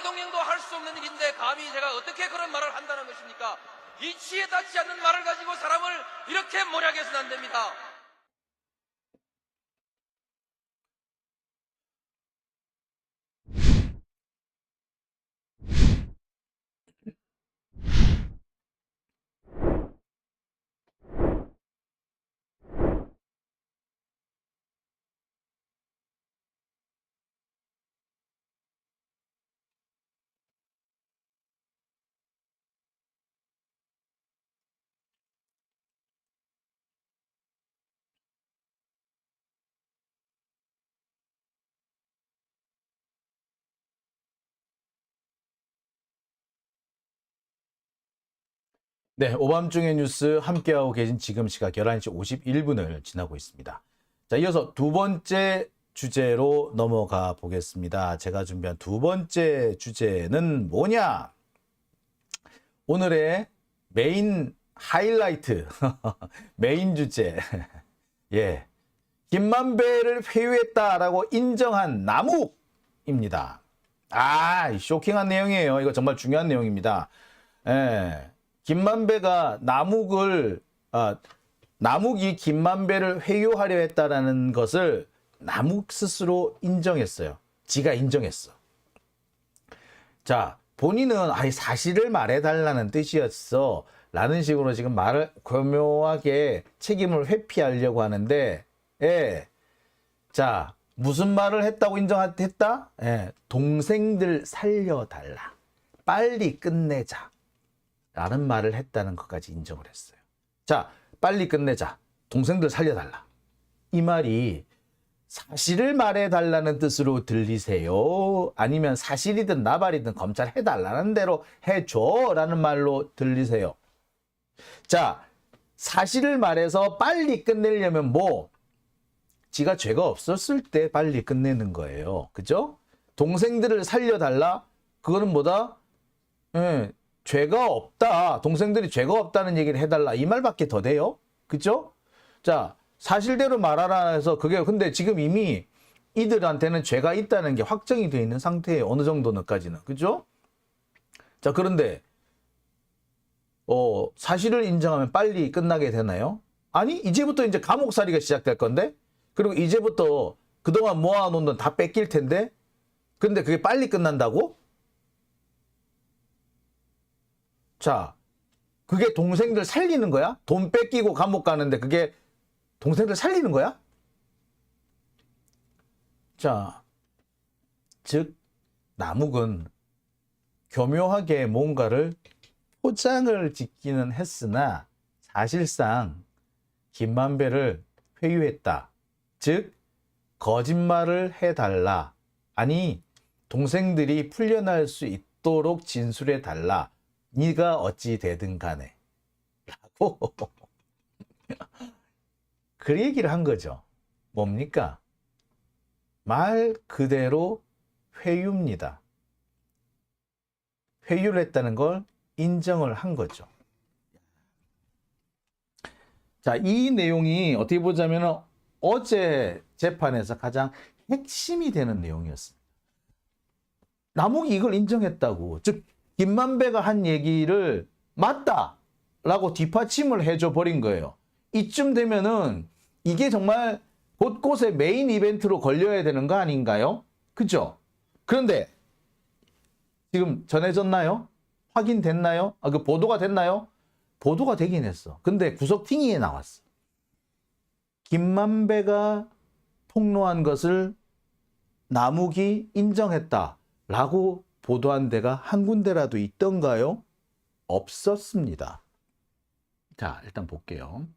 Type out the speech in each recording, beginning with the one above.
대통령도 할 수 없는 일인데 감히 제가 어떻게 그런 말을 한다는 것입니까? 이치에 닿지 않는 말을 가지고 사람을 이렇게 몰약해서는 안 됩니다. 네, 오밤중의 뉴스 함께하고 계신 지금 시각 11시 51분을 지나고 있습니다. 자, 이어서 두 번째 주제로 넘어가 보겠습니다. 제가 준비한 두 번째 주제는 뭐냐? 오늘의 메인 하이라이트, 메인 주제. 예. 김만배를 회유했다라고 인정한 남욱입니다. 아, 쇼킹한 내용이에요. 이거 정말 중요한 내용입니다. 예. 김만배가 남욱이 김만배를 회유하려 했다라는 것을 남욱 스스로 인정했어요. 지가 인정했어. 자, 본인은 아예 사실을 말해달라는 뜻이었어 라는 식으로 지금 말을 교묘하게 책임을 회피하려고 하는데, 예. 자, 무슨 말을 했다고 인정했다? 예. 동생들 살려달라. 빨리 끝내자. 라는 말을 했다는 것까지 인정을 했어요. 자, 빨리 끝내자. 동생들 살려달라. 이 말이 사실을 말해달라는 뜻으로 들리세요? 아니면 사실이든 나발이든 검찰 해달라는 대로 해줘 라는 말로 들리세요? 자, 사실을 말해서 빨리 끝내려면 뭐? 지가 죄가 없었을 때 빨리 끝내는 거예요. 그죠? 동생들을 살려달라? 그거는 뭐다? 예. 죄가 없다. 동생들이 죄가 없다는 얘기를 해달라. 이 말밖에 더 돼요? 그죠? 자, 사실대로 말하라 해서 그게 근데 지금 이미 이들한테는 죄가 있다는 게 확정이 되어 있는 상태예요. 어느 정도는까지는. 그죠? 자, 그런데 사실을 인정하면 빨리 끝나게 되나요? 아니, 이제부터 이제 감옥살이가 시작될 건데? 그리고 이제부터 그동안 모아놓은 돈 다 뺏길 텐데? 근데 그게 빨리 끝난다고? 자, 그게 동생들 살리는 거야? 돈 뺏기고 감옥 가는데 그게 동생들 살리는 거야? 자, 즉 남욱은 교묘하게 뭔가를 포장을 짓기는 했으나 사실상 김만배를 회유했다. 즉 거짓말을 해달라. 아니, 동생들이 풀려날 수 있도록 진술해달라. 네가 어찌 되든 간에 라고 그 얘기를 한 거죠. 뭡니까? 말 그대로 회유입니다. 회유를 했다는 걸 인정을 한 거죠. 자, 이 내용이 어떻게 보자면 어제 재판에서 가장 핵심이 되는 내용이었습니다. 남욱이 이걸 인정했다고. 즉 김만배가 한 얘기를 맞다라고 뒷받침을 해줘 버린 거예요. 이쯤 되면은 이게 정말 곳곳에 메인 이벤트로 걸려야 되는 거 아닌가요? 그죠? 그런데 지금 전해졌나요? 확인됐나요? 그 보도가 됐나요? 보도가 되긴 했어. 근데 구속팅이 나왔어. 김만배가 폭로한 것을 남욱이 인정했다라고 보도한 데가 한 군데라도 있던가요? 없었습니다. 자, 일단 볼게요.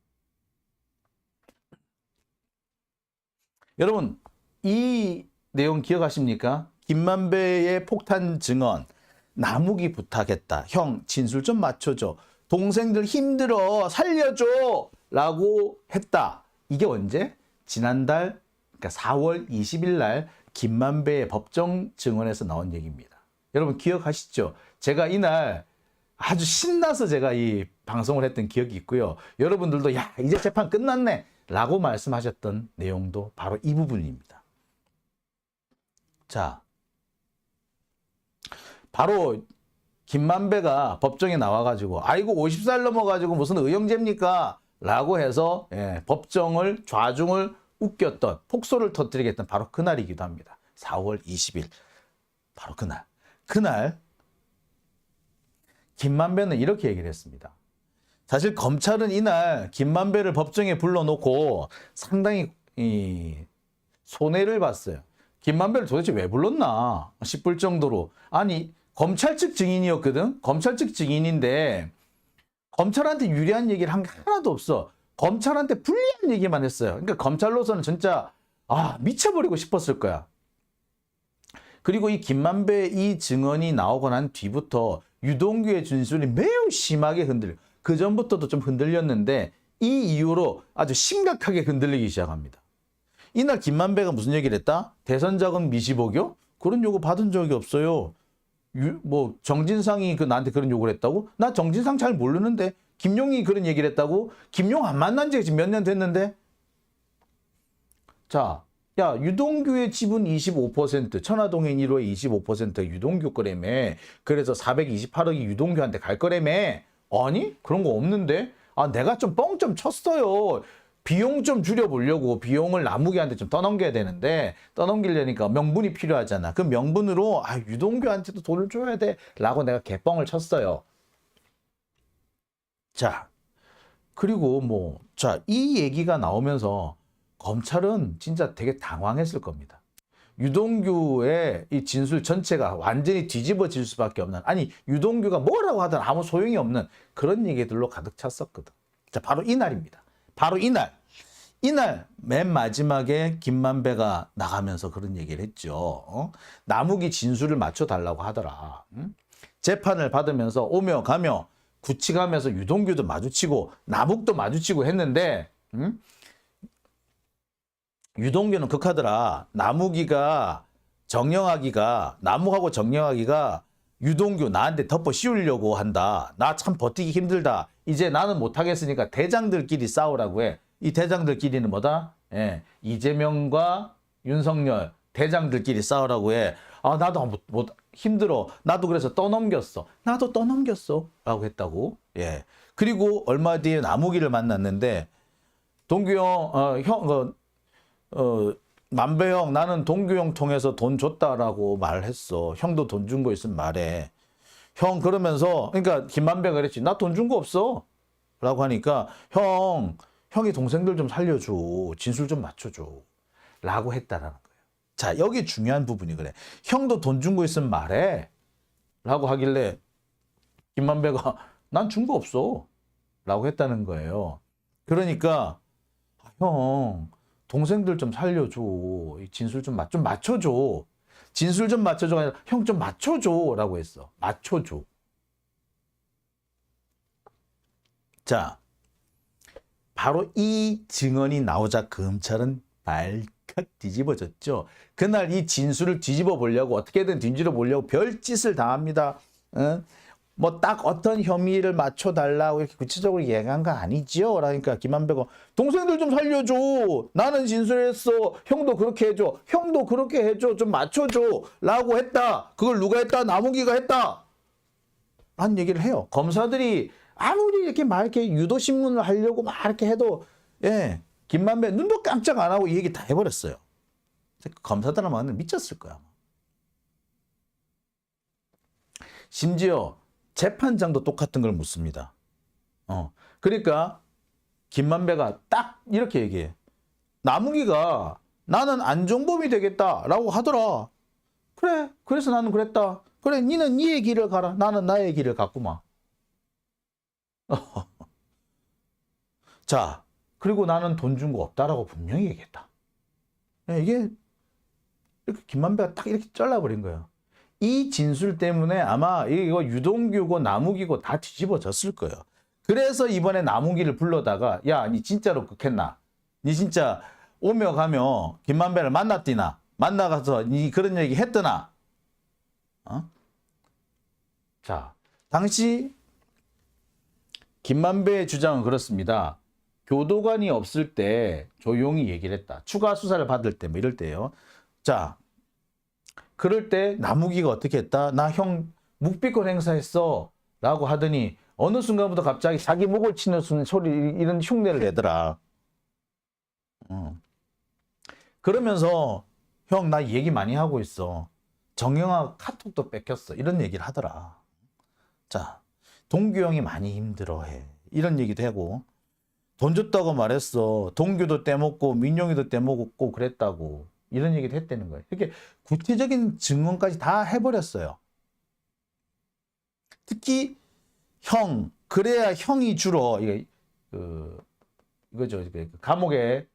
여러분, 이 내용 기억하십니까? 김만배의 폭탄 증언, 남욱이 부탁했다. 형, 진술 좀 맞춰줘. 동생들 힘들어, 살려줘! 라고 했다. 이게 언제? 지난달, 그러니까 4월 20일 날 김만배의 법정 증언에서 나온 얘기입니다. 여러분 기억하시죠? 제가 이날 아주 신나서 제가 이 방송을 했던 기억이 있고요. 여러분들도 야, 이제 재판 끝났네 라고 말씀하셨던 내용도 바로 이 부분입니다. 자, 바로 김만배가 법정에 나와가지고 아이고 50살 넘어가지고 무슨 의형제입니까? 라고 해서 법정을 좌중을 웃겼던 폭소를 터뜨리게 했던 바로 그날이기도 합니다. 4월 20일 바로 그날 김만배는 이렇게 얘기를 했습니다. 사실 검찰은 이날 김만배를 법정에 불러놓고 상당히 손해를 봤어요. 김만배를 도대체 왜 불렀나 싶을 정도로. 아니 검찰 측 증인이었거든. 검찰 측 증인인데 검찰한테 유리한 얘기를 한 게 하나도 없어. 검찰한테 불리한 얘기만 했어요. 그러니까 검찰로서는 진짜 미쳐버리고 싶었을 거야. 그리고 이 김만배 이 증언이 나오고 난 뒤부터 유동규의 진술이 매우 심하게 흔들려. 그 전부터도 좀 흔들렸는데 이 이후로 아주 심각하게 흔들리기 시작합니다. 이날 김만배가 무슨 얘기를 했다? 대선 자금 미시보교? 그런 요구 받은 적이 없어요. 정진상이 나한테 그런 요구를 했다고? 나 정진상 잘 모르는데. 김용이 그런 얘기를 했다고? 김용 안 만난 지가 지금 몇 년 됐는데? 자, 야, 유동규의 지분 25%, 천화동인 1호의 25% 유동규 거라며. 그래서 428억이 유동규한테 갈 거라며. 아니? 그런 거 없는데? 내가 좀 뻥 좀 쳤어요. 비용 좀 줄여보려고 비용을 나무기한테 좀 떠넘겨야 되는데 떠넘기려니까 명분이 필요하잖아. 그 명분으로 유동규한테도 돈을 줘야 돼 라고 내가 개뻥을 쳤어요. 자, 그리고 이 얘기가 나오면서 검찰은 진짜 되게 당황했을 겁니다. 유동규의 이 진술 전체가 완전히 뒤집어질 수밖에 없는, 아니 유동규가 뭐라고 하든 아무 소용이 없는 그런 얘기들로 가득 찼었거든. 자, 바로 이날입니다. 바로 이날 맨 마지막에 김만배가 나가면서 그런 얘기를 했죠. 나무기 진술을 맞춰달라고 하더라. 재판을 받으면서 오며 가며 구치가면서 유동규도 마주치고 남욱도 마주치고 했는데 유동규는 극하더라. 남욱하고 정영학이가 유동규 나한테 덮어 씌우려고 한다. 나 참 버티기 힘들다. 이제 나는 못하겠으니까 대장들끼리 싸우라고 해. 이 대장들끼리는 뭐다? 이재명과 윤석열 대장들끼리 싸우라고 해. 나도 힘들어. 나도 그래서 떠넘겼어. 나도 떠넘겼어. 라고 했다고. 그리고 얼마 뒤에 남욱이를 만났는데 동규 형, 만배 형, 나는 동규 형 통해서 돈 줬다라고 말했어. 형도 돈 준 거 있으면 말해. 형 그러면서 그러니까 김만배가 그랬지. 나 돈 준 거 없어. 라고 하니까 형이 동생들 좀 살려줘. 진술 좀 맞춰줘. 라고 했다라는 거예요. 자, 여기 중요한 부분이 그래. 형도 돈 준 거 있으면 말해. 라고 하길래 김만배가 난 준 거 없어. 라고 했다는 거예요. 그러니까 형 동생들 좀 살려줘. 진술 좀 맞춰줘. 진술 좀 맞춰줘가 아니라 형 좀 맞춰줘. 라고 했어. 맞춰줘. 자, 바로 이 증언이 나오자 검찰은 발칵 뒤집어졌죠. 그날 이 진술을 뒤집어 보려고 어떻게든 뒤집어 보려고 별짓을 당합니다. 딱 어떤 혐의를 맞춰달라고 이렇게 구체적으로 얘기한 거 아니지요? 그러니까 김만배가 동생들 좀 살려줘. 나는 진술했어. 형도 그렇게 해줘. 형도 그렇게 해줘. 좀 맞춰줘. 라고 했다. 그걸 누가 했다? 남욱이가 했다. 라는 얘기를 해요. 검사들이 아무리 이렇게 유도신문을 하려고 이렇게 해도 김만배 눈도 깜짝 안 하고 이 얘기 다 해버렸어요. 검사들은 미쳤을 거야. 심지어 재판장도 똑같은 걸 묻습니다. 그러니까 김만배가 딱 이렇게 얘기해. 남욱이가 나는 안종범이 되겠다라고 하더라. 그래, 그래서 나는 그랬다. 그래, 니는 네 얘기를 가라. 나는 나의 길을 갔구만. 자, 그리고 나는 돈 준 거 없다라고 분명히 얘기했다. 이게 이렇게 김만배가 딱 이렇게 잘라버린 거예요. 이 진술 때문에 아마 이거 유동규고 남욱이고 다 뒤집어졌을 거예요. 그래서 이번에 남욱이를 불러다가 야, 니 진짜로 극했나? 니 진짜 오며 가며 김만배를 만났디나? 만나가서 니 그런 얘기 했더나? 자, 당시 김만배의 주장은 그렇습니다. 교도관이 없을 때 조용히 얘기를 했다. 추가 수사를 받을 때 이럴 때요. 자, 그럴 때 남욱이가 어떻게 했다? 나 형 묵비권 행사했어 라고 하더니 어느 순간부터 갑자기 자기 목을 치는 소리 이런 흉내를 내더라. 그러면서 형 나 얘기 많이 하고 있어. 정영아 카톡도 뺏겼어. 이런 얘기를 하더라. 자, 동규 형이 많이 힘들어해. 이런 얘기도 하고 돈 줬다고 말했어. 동규도 떼먹고 민용이도 떼먹고 그랬다고. 이런 얘기도 했다는 거예요. 이렇게 구체적인 증언까지 다 해버렸어요. 특히 형, 그래야 형이 주로 이거죠. 감옥에서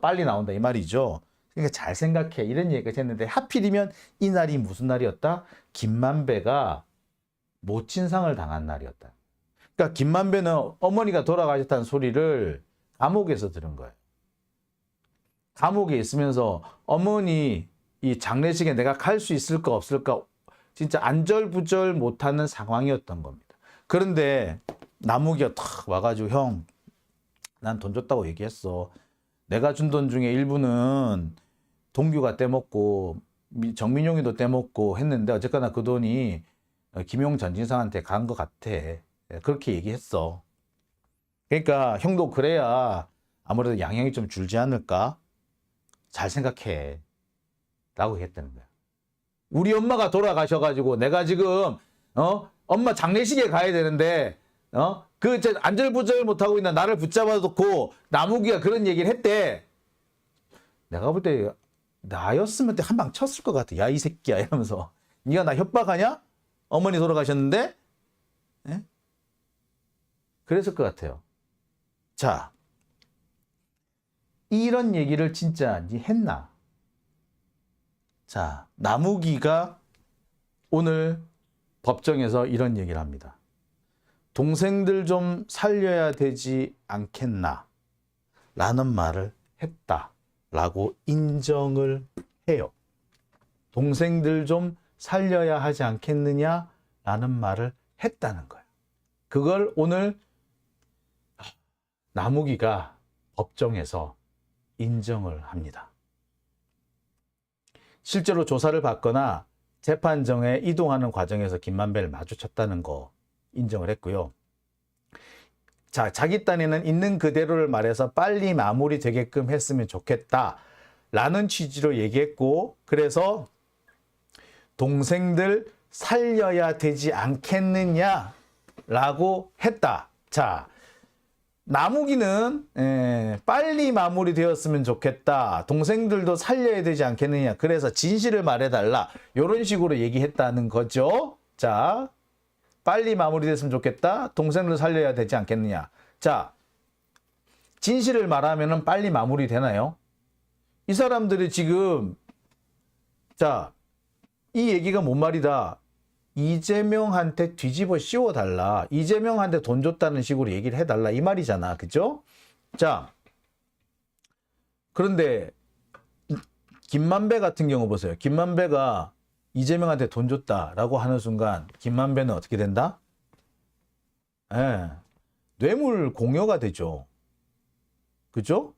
빨리 나온다 이 말이죠. 그러니까 잘 생각해 이런 얘기가 했는데 하필이면 이 날이 무슨 날이었다? 김만배가 모친상을 당한 날이었다. 그러니까 김만배는 어머니가 돌아가셨다는 소리를 감옥에서 들은 거예요. 감옥에 있으면서 어머니 이 장례식에 내가 갈 수 있을까 없을까 진짜 안절부절 못하는 상황이었던 겁니다. 그런데 나무기가 탁 와가지고 형, 난 돈 줬다고 얘기했어. 내가 준 돈 중에 일부는 동규가 떼먹고 정민용이도 떼먹고 했는데 어쨌거나 그 돈이 김용 전진상한테 간 것 같아. 그렇게 얘기했어. 그러니까 형도 그래야 아무래도 양형이 좀 줄지 않을까? 잘 생각해. 라고 했다는 거야. 우리 엄마가 돌아가셔가지고 내가 지금 엄마 장례식에 가야 되는데 그 안절부절 못하고 있는 나를 붙잡아 놓고 나무기가 그런 얘기를 했대. 내가 볼 때 나였으면 한 방 쳤을 것 같아. 야 이 새끼야 이러면서 네가 나 협박하냐? 어머니 돌아가셨는데? 예? 그랬을 것 같아요. 자, 이런 얘기를 진짜 니 했나? 자, 나무기가 오늘 법정에서 이런 얘기를 합니다. 동생들 좀 살려야 되지 않겠나? 라는 말을 했다. 라고 인정을 해요. 동생들 좀 살려야 하지 않겠느냐? 라는 말을 했다는 거예요. 그걸 오늘 나무기가 법정에서 인정을 합니다. 실제로 조사를 받거나 재판정에 이동하는 과정에서 김만배를 마주쳤다는 거 인정을 했고요. 자, 자기 딴에는 있는 그대로를 말해서 빨리 마무리되게끔 했으면 좋겠다 라는 취지로 얘기했고, 그래서 동생들 살려야 되지 않겠느냐 라고 했다. 자, 나무기는 빨리 마무리되었으면 좋겠다. 동생들도 살려야 되지 않겠느냐. 그래서 진실을 말해달라. 이런 식으로 얘기했다는 거죠. 자, 빨리 마무리됐으면 좋겠다. 동생들 살려야 되지 않겠느냐. 자, 진실을 말하면 빨리 마무리되나요? 이 사람들이 지금 자, 이 얘기가 뭔 말이다. 이재명한테 뒤집어 씌워달라. 이재명한테 돈 줬다는 식으로 얘기를 해달라. 이 말이잖아. 그죠? 자, 그런데 김만배 같은 경우 보세요. 김만배가 이재명한테 돈 줬다라고 하는 순간 김만배는 어떻게 된다? 뇌물 공여가 되죠. 그죠?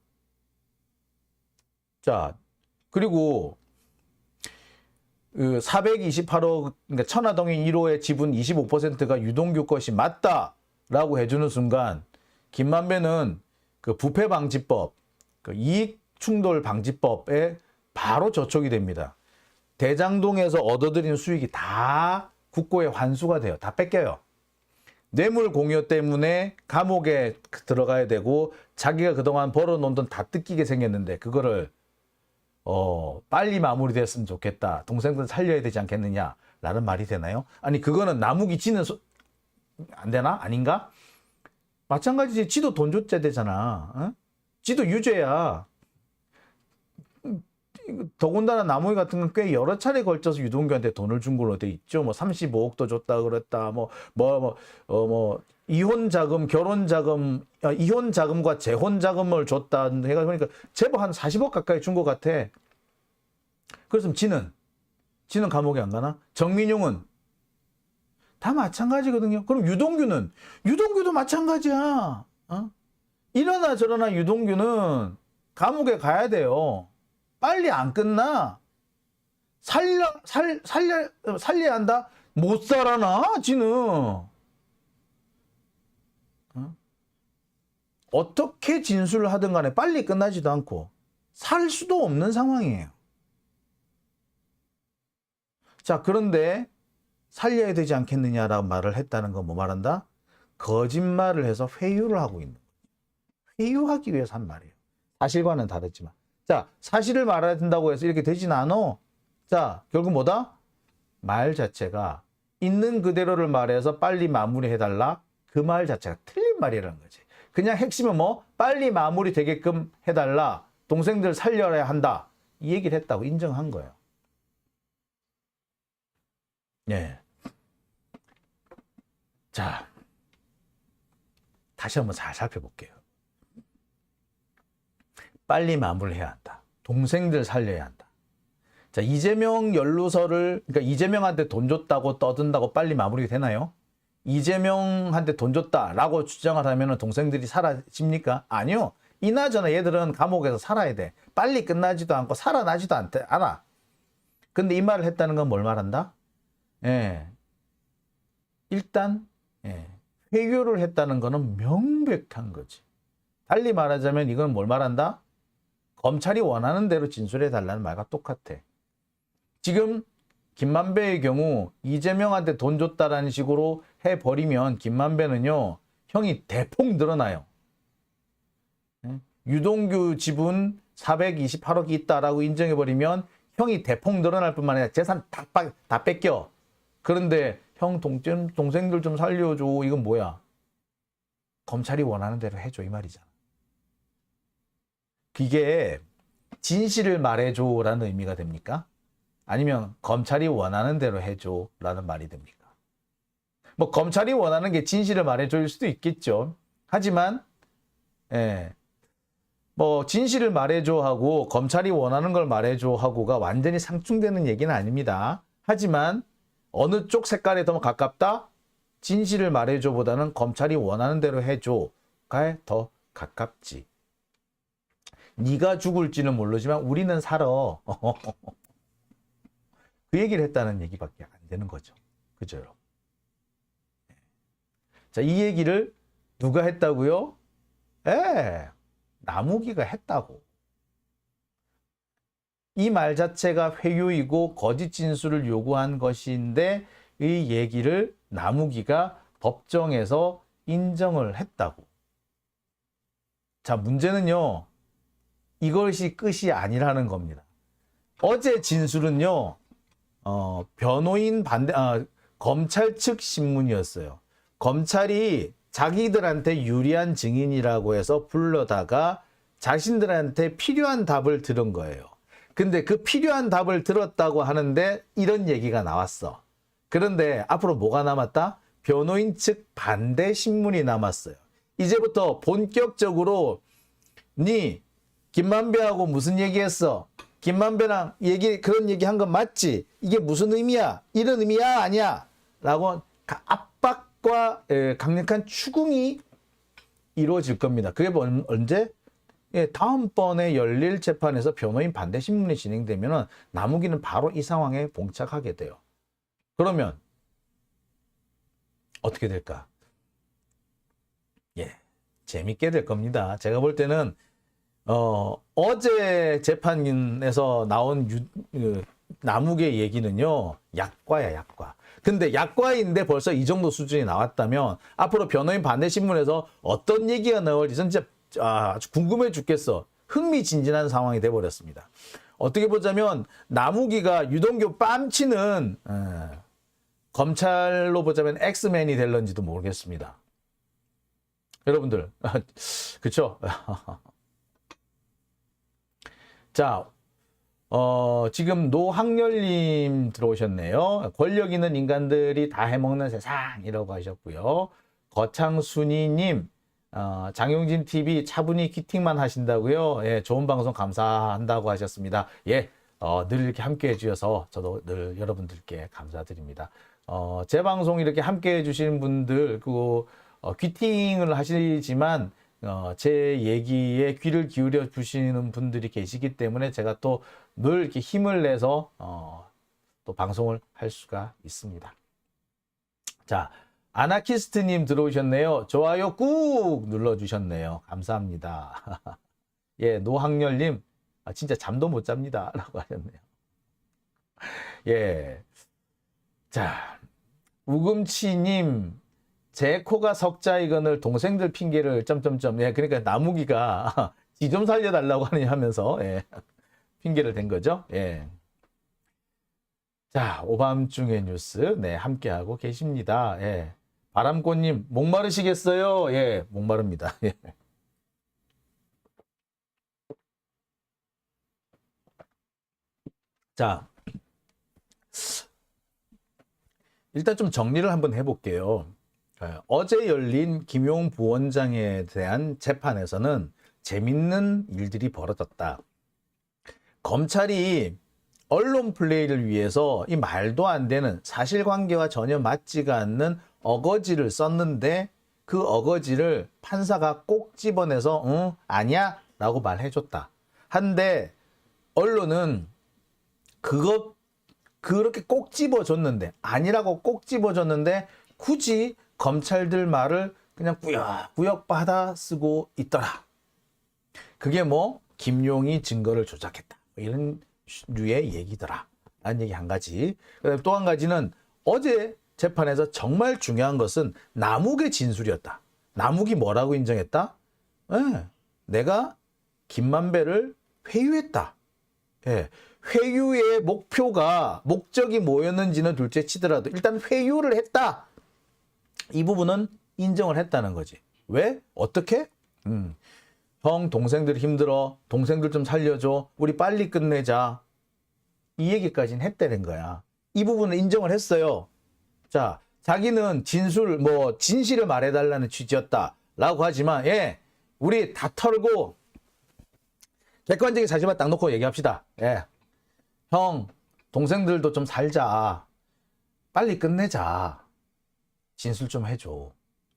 자, 그리고 428억, 그러니까 천화동인 1호의 지분 25%가 유동규 것이 맞다라고 해주는 순간 김만배는 그 부패방지법, 그 이익충돌방지법에 바로 저촉이 됩니다. 대장동에서 얻어들인 수익이 다 국고에 환수가 돼요. 다 뺏겨요. 뇌물 공여 때문에 감옥에 들어가야 되고 자기가 그동안 벌어놓은 돈 다 뜯기게 생겼는데 그거를 빨리 마무리됐으면 좋겠다. 동생들 살려야 되지 않겠느냐 라는 말이 되나요? 아니 그거는 나무기 지는 안 되나? 아닌가? 마찬가지지. 지도 돈 줬어야 되잖아. 지도 유죄야. 더군다나 나무기 같은 건 꽤 여러 차례 걸쳐서 유동규한테 돈을 준 걸로 돼 있죠. 뭐 35억도 줬다 그랬다. 이혼 자금, 결혼 자금, 이혼 자금과 재혼 자금을 줬다 해가 보니까 제법 한 40억 가까이 준 것 같아. 그래서 지는 감옥에 안 가나? 정민용은 다 마찬가지거든요. 그럼 유동규도 마찬가지야. 이러나 저러나 유동규는 감옥에 가야 돼요. 빨리 안 끝나. 살려야 한다? 못 살아나, 지는. 어떻게 진술을 하든 간에 빨리 끝나지도 않고 살 수도 없는 상황이에요. 자, 그런데 살려야 되지 않겠느냐라고 말을 했다는 건 뭐 말한다? 거짓말을 해서 회유를 하고 있는 거예요. 회유하기 위해서 한 말이에요. 사실과는 다르지만. 자, 사실을 말해야 된다고 해서 이렇게 되진 않아. 자, 결국 뭐다? 말 자체가 있는 그대로를 말해서 빨리 마무리해달라. 그 말 자체가 틀린 말이라는 거지. 그냥 핵심은 뭐? 빨리 마무리 되게끔 해달라. 동생들 살려야 한다. 이 얘기를 했다고 인정한 거예요. 예. 자, 다시 한번 잘 살펴볼게요. 빨리 마무리해야 한다. 동생들 살려야 한다. 자, 이재명 연루설을, 그러니까 이재명한테 돈 줬다고 떠든다고 빨리 마무리가 되나요? 이재명한테 돈 줬다라고 주장을 하면 동생들이 사라집니까? 아니요. 이나저나 얘들은 감옥에서 살아야 돼. 빨리 끝나지도 않고 살아나지도 않아. 근데 이 말을 했다는 건 뭘 말한다? 예. 일단, 예. 회유를 했다는 거는 명백한 거지. 달리 말하자면 이건 뭘 말한다? 검찰이 원하는 대로 진술해 달라는 말과 똑같아. 지금 김만배의 경우 이재명한테 돈 줬다라는 식으로 해버리면 김만배는요, 형이 대폭 늘어나요. 유동규 지분 428억이 있다라고 인정해버리면 형이 대폭 늘어날 뿐만 아니라 재산 다 뺏겨. 그런데 형 동생들 좀 살려줘. 이건 뭐야? 검찰이 원하는 대로 해줘 이 말이잖아. 그게 진실을 말해줘라는 의미가 됩니까? 아니면 검찰이 원하는 대로 해줘라는 말이 됩니까? 뭐 검찰이 원하는 게 진실을 말해줄 수도 있겠죠. 하지만 뭐 진실을 말해줘 하고 검찰이 원하는 걸 말해줘 하고가 완전히 상충되는 얘기는 아닙니다. 하지만 어느 쪽 색깔에 더 가깝다? 진실을 말해줘보다는 검찰이 원하는 대로 해줘가 더 가깝지. 네가 죽을지는 모르지만 우리는 살아. 그 얘기를 했다는 얘기밖에 안 되는 거죠. 그죠, 여러분? 자, 이 얘기를 누가 했다고요? 나무기가 했다고. 이 말 자체가 회유이고 거짓 진술을 요구한 것인데 이 얘기를 나무기가 법정에서 인정을 했다고. 자, 문제는요, 이것이 끝이 아니라는 겁니다. 어제 진술은요, 검찰 측 신문이었어요. 검찰이 자기들한테 유리한 증인이라고 해서 불러다가 자신들한테 필요한 답을 들은 거예요. 근데 그 필요한 답을 들었다고 하는데 이런 얘기가 나왔어. 그런데 앞으로 뭐가 남았다? 변호인 측 반대 신문이 남았어요. 이제부터 본격적으로 김만배하고 무슨 얘기했어? 김만배랑 그런 얘기 한 건 맞지? 이게 무슨 의미야? 이런 의미야? 아니야? 라고 압박과 강력한 추궁이 이루어질 겁니다. 그게 언제? 다음번에 열릴 재판에서 변호인 반대 신문이 진행되면 나무기는 바로 이 상황에 봉착하게 돼요. 그러면 어떻게 될까? 재밌게 될 겁니다. 제가 볼 때는 어제 재판에서 나온 나무기의 얘기는요, 약과야, 약과. 근데 약과인데 벌써 이 정도 수준이 나왔다면 앞으로 변호인 반대 신문에서 어떤 얘기가 나올지 진짜 아주 궁금해 죽겠어. 흥미진진한 상황이 돼버렸습니다. 어떻게 보자면 나무기가 유동규 뺨치는 검찰로 보자면 엑스맨이 될런지도 모르겠습니다. 여러분들, 그쵸? 자, 지금 노학렬님 들어오셨네요. 권력 있는 인간들이 다 해먹는 세상이라고 하셨고요. 거창순이님, 장용진 TV 차분히 퀴팅만 하신다고요. 좋은 방송 감사한다고 하셨습니다. 늘 이렇게 함께 해주셔서 저도 늘 여러분들께 감사드립니다. 제 방송 이렇게 함께 해주시는 분들, 퀴팅을 하시지만, 제 얘기에 귀를 기울여 주시는 분들이 계시기 때문에 제가 또 늘 이렇게 힘을 내서 또 방송을 할 수가 있습니다. 자, 아나키스트님 들어오셨네요. 좋아요 꾹 눌러주셨네요. 감사합니다. 예, 노학렬님, 진짜 잠도 못 잡니다. 라고 하셨네요. 예. 자, 우금치님, 제 코가 석자이건을 동생들 핑계를 점점점. 예, 그러니까 나무기가 지 좀 살려달라고 하면서 예, 핑계를 댄 거죠. 예. 자, 오밤중의 뉴스 네, 함께하고 계십니다. 예. 바람꽃님, 목마르시겠어요? 예, 목마릅니다. 예. 자, 일단 좀 정리를 한번 해볼게요. 어제 열린 김용 부원장에 대한 재판에서는 재밌는 일들이 벌어졌다. 검찰이 언론 플레이를 위해서 이 말도 안 되는 사실관계와 전혀 맞지가 않는 어거지를 썼는데 그 어거지를 판사가 꼭 집어내서 응? 아니야? 라고 말해줬다. 한데 언론은 그렇게 꼭 집어줬는데 아니라고 꼭 집어줬는데 굳이 검찰들 말을 그냥 꾸역꾸역 받아 쓰고 있더라. 그게 뭐 김용이 증거를 조작했다. 이런 류의 얘기더라. 라는 얘기 한 가지. 그다음에 또 한 가지는 어제 재판에서 정말 중요한 것은 남욱의 진술이었다. 남욱이 뭐라고 인정했다? 예, 내가 김만배를 회유했다. 예, 회유의 목적이 뭐였는지는 둘째 치더라도 일단 회유를 했다. 이 부분은 인정을 했다는 거지. 왜? 어떻게? 형, 동생들 힘들어. 동생들 좀 살려줘. 우리 빨리 끝내자. 이 얘기까지는 했다는 거야. 이 부분은 인정을 했어요. 자, 자기는 진실을 말해달라는 취지였다. 라고 하지만, 예, 우리 다 털고, 객관적인 사실만 딱 놓고 얘기합시다. 예. 형, 동생들도 좀 살자. 빨리 끝내자. 진술 좀 해줘.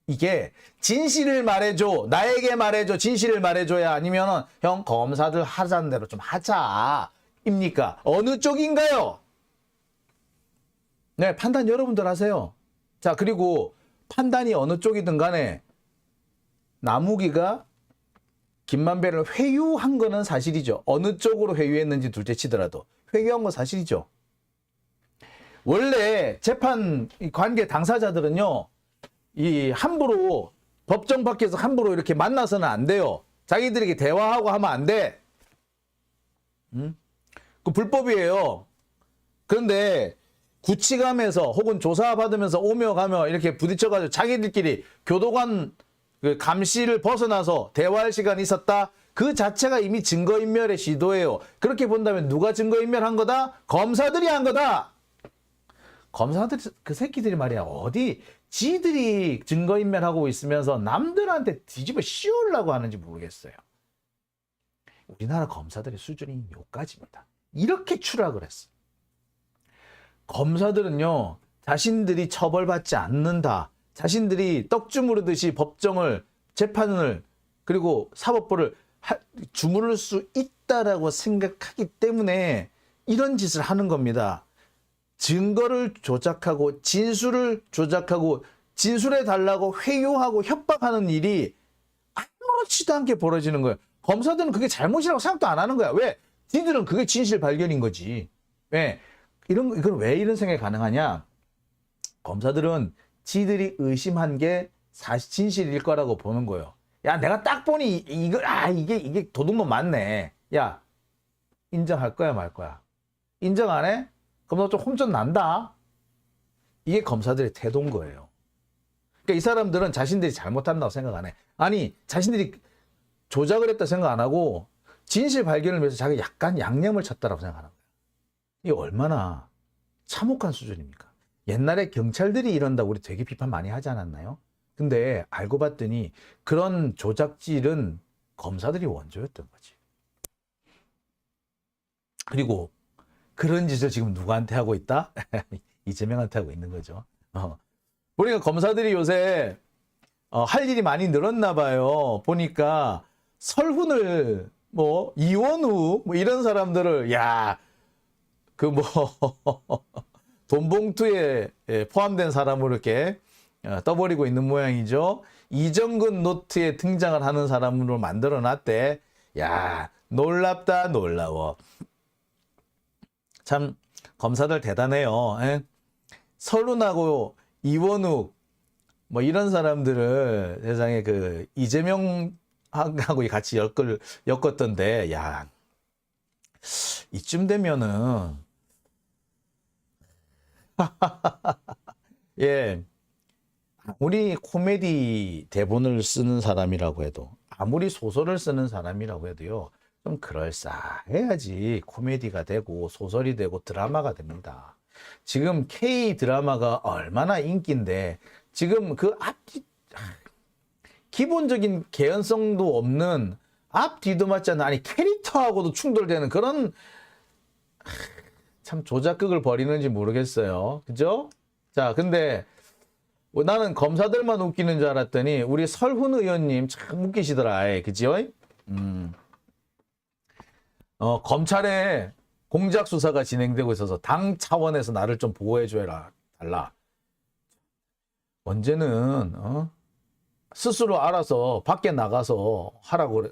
이게 진실을 말해줘. 나에게 말해줘. 진실을 말해줘야 아니면은 형 검사들 하자는 대로 좀 하자. 입니까? 어느 쪽인가요? 네, 판단 여러분들 하세요. 자, 그리고 판단이 어느 쪽이든 간에 남욱이가 김만배를 회유한 거는 사실이죠. 어느 쪽으로 회유했는지 둘째 치더라도 회유한 건 사실이죠. 원래 재판 관계 당사자들은요, 이 함부로 법정 밖에서 함부로 이렇게 만나서는 안 돼요. 자기들에게 대화하고 하면 안 돼. 그 불법이에요. 그런데 구치감에서 혹은 조사받으면서 오며 가며 이렇게 부딪혀가지고 자기들끼리 교도관 그 감시를 벗어나서 대화할 시간이 있었다. 그 자체가 이미 증거인멸의 시도예요. 그렇게 본다면 누가 증거인멸한 거다? 검사들이 한 거다. 검사들 그 새끼들이 말이야 어디 지들이 증거인멸하고 있으면서 남들한테 뒤집어 씌우려고 하는지 모르겠어요. 우리나라 검사들의 수준이 요까지입니다. 이렇게 추락을 했어. 검사들은요, 자신들이 처벌받지 않는다. 자신들이 떡주무르듯이 법정을, 재판을, 그리고 사법부를 주무를 수 있다라고 생각하기 때문에 이런 짓을 하는 겁니다. 증거를 조작하고 진술을 조작하고 진술해 달라고 회유하고 협박하는 일이 아무렇지도 않게 벌어지는 거예요. 검사들은 그게 잘못이라고 생각도 안 하는 거야. 왜? 니들은 그게 진실 발견인 거지. 왜? 이건 왜 이런 생각이 가능하냐? 검사들은 지들이 의심한 게 진실일 거라고 보는 거예요. 야, 내가 딱 보니 이게 도둑놈 맞네. 야, 인정할 거야 말 거야? 인정 안 해? 그럼 너 좀 홈좀 난다. 이게 검사들의 태도인 거예요. 그러니까 이 사람들은 자신들이 잘못한다고 생각 안 해. 아니, 자신들이 조작을 했다 생각 안 하고 진실 발견을 위해서 자기 약간 양념을 쳤다라고 생각하는 거예요. 이게 얼마나 참혹한 수준입니까? 옛날에 경찰들이 이런다고 우리 되게 비판 많이 하지 않았나요? 근데 알고 봤더니 그런 조작질은 검사들이 원조였던 거지. 그리고 그런 짓을 지금 누구한테 하고 있다? 이재명한테 하고 있는 거죠. 보니까 검사들이 요새 할 일이 많이 늘었나 봐요. 보니까 설훈을 이원우 이런 사람들을 돈 봉투에 포함된 사람으로 이렇게 떠버리고 있는 모양이죠. 이정근 노트에 등장을 하는 사람으로 만들어 놨대. 야, 놀랍다, 놀라워. 참, 검사들 대단해요. 에? 설훈하고 이원욱, 뭐 이런 사람들을 세상에 그 이재명하고 같이 엮었던데, 야, 이쯤 되면은, 예, 아무리 코미디 대본을 쓰는 사람이라고 해도, 아무리 소설을 쓰는 사람이라고 해도요, 좀 그럴싸해야지 코미디가 되고 소설이 되고 드라마가 됩니다. 지금 K 드라마가 얼마나 인기인데 지금 그 기본적인 개연성도 없는 앞뒤도 맞지 않는, 아니 캐릭터하고도 충돌되는 그런, 참 조작극을 벌이는지 모르겠어요. 그죠? 자, 근데 나는 검사들만 웃기는 줄 알았더니 우리 설훈 의원님 참 웃기시더라. 그죠? 검찰에 공작 수사가 진행되고 있어서 당 차원에서 나를 좀 보호해줘라 달라. 언제는 스스로 알아서 밖에 나가서 하라고 그래.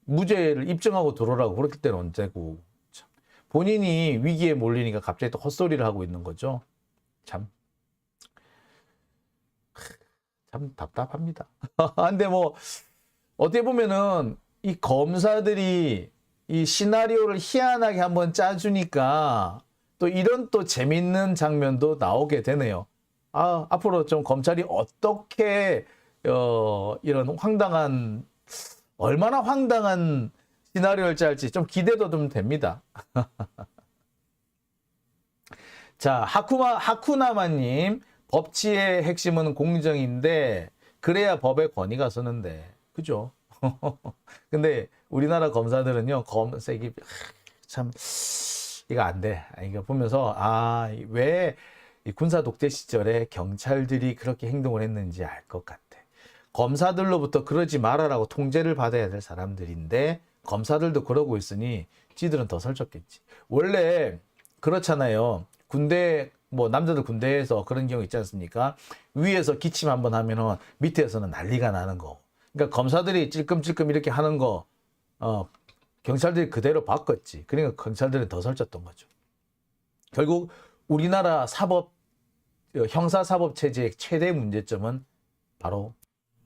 무죄를 입증하고 들어오라고 그랬을 때는 언제고. 참. 본인이 위기에 몰리니까 갑자기 또 헛소리를 하고 있는 거죠. 참 답답합니다. 근데 뭐 어떻게 보면은 이 검사들이 이 시나리오를 희한하게 한번 짜주니까 또 이런 또 재밌는 장면도 나오게 되네요. 앞으로 좀 검찰이 어떻게 이런 황당한, 얼마나 황당한 시나리오를 짤지 좀 기대도 좀 됩니다. 자, 하쿠나마님, 법치의 핵심은 공정인데 그래야 법의 권위가 서는데, 그죠? 근데 우리나라 검사들은요, 검색이 참 이거 안 돼. 이거 보면서 왜 군사 독재 시절에 경찰들이 그렇게 행동을 했는지 알 것 같아. 검사들로부터 그러지 말아라고 통제를 받아야 될 사람들인데 검사들도 그러고 있으니 지들은 더 설쳤겠지. 원래 그렇잖아요. 군대, 뭐 남자들 군대에서 그런 경우 있지 않습니까? 위에서 기침 한번 하면은 밑에서는 난리가 나는 거. 그러니까 검사들이 찔끔찔끔 이렇게 하는 거 경찰들이 그대로 바꿨지. 그러니까 경찰들은 더 설쳤던 거죠. 결국 우리나라 형사사법 체제의 최대 문제점은 바로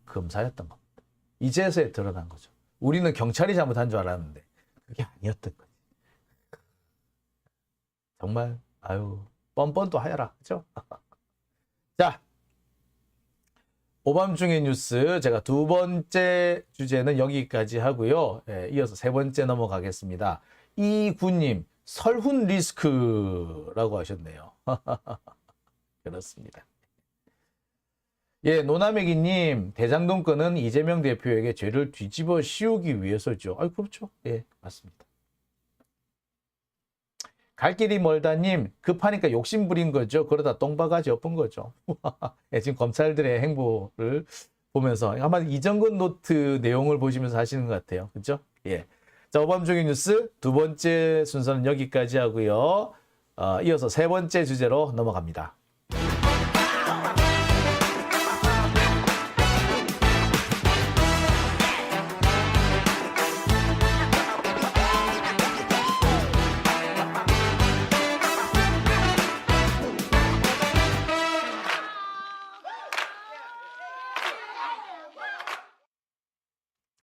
검사였던 겁니다. 이제서야 드러난 거죠. 우리는 경찰이 잘못한 줄 알았는데 그게 아니었던 거지. 정말 뻔뻔도 하여라. 그죠? 자, 오밤중의 뉴스 제가 두 번째 주제는 여기까지 하고요. 이어서 세 번째 넘어가겠습니다. 이군님, 설훈 리스크라고 하셨네요. 그렇습니다. 예, 노나메기님, 대장동 건은 이재명 대표에게 죄를 뒤집어 씌우기 위해서죠. 그렇죠. 예, 맞습니다. 갈 길이 멀다님, 급하니까 욕심 부린 거죠. 그러다 똥바가지 엎은 거죠. 예, 지금 검찰들의 행보를 보면서 아마 이정근 노트 내용을 보시면서 하시는 것 같아요. 그렇죠? 예. 자, 오밤중의 뉴스 두 번째 순서는 여기까지 하고요. 이어서 세 번째 주제로 넘어갑니다.